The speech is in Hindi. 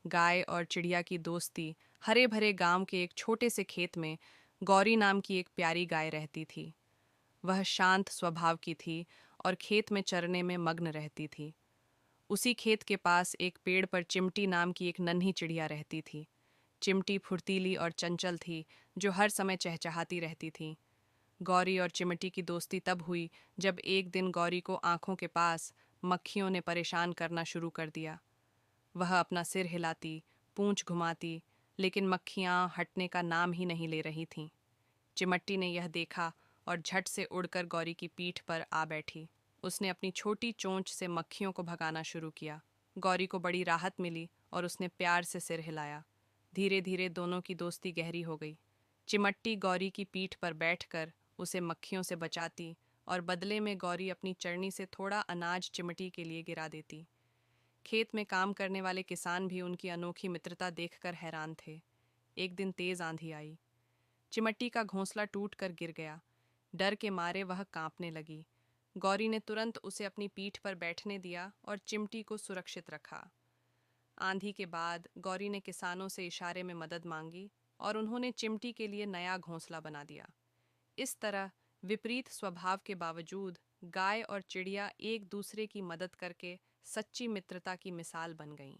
गाय और चिड़िया की दोस्ती। हरे भरे गांव के एक छोटे से खेत में गौरी नाम की एक प्यारी गाय रहती थी। वह शांत स्वभाव की थी और खेत में चरने में मग्न रहती थी। उसी खेत के पास एक पेड़ पर चिमटी नाम की एक नन्ही चिड़िया रहती थी। चिमटी फुर्तीली और चंचल थी, जो हर समय चहचहाती रहती थी। गौरी और चिमटी की दोस्ती तब हुई जब एक दिन गौरी को आंखों के पास मक्खियों ने परेशान करना शुरू कर दिया। वह अपना सिर हिलाती, पूंछ घुमाती, लेकिन मक्खियाँ हटने का नाम ही नहीं ले रही थीं। चिमट्टी ने यह देखा और झट से उड़कर गौरी की पीठ पर आ बैठी। उसने अपनी छोटी चोंच से मक्खियों को भगाना शुरू किया। गौरी को बड़ी राहत मिली और उसने प्यार से सिर हिलाया। धीरे धीरे दोनों की दोस्ती गहरी हो गई। चिमट्टी गौरी की पीठ पर बैठकर उसे मक्खियों से बचाती और बदले में गौरी अपनी चरनी से थोड़ा अनाज चिमटी के लिए गिरा देती। खेत में काम करने वाले किसान भी उनकी अनोखी मित्रता देखकर हैरान थे। एक दिन तेज आंधी आई। चिमट्टी का घोंसला टूट कर गिर गया। डर के मारे वह कांपने लगी। गौरी ने तुरंत उसे अपनी पीठ पर बैठने दिया और चिमटी को सुरक्षित रखा। आंधी के बाद गौरी ने किसानों से इशारे में मदद मांगी और उन्होंने चिमटी के लिए नया घोंसला बना दिया। इस तरह विपरीत स्वभाव के बावजूद गाय और चिड़िया एक दूसरे की मदद करके सच्ची मित्रता की मिसाल बन गईं।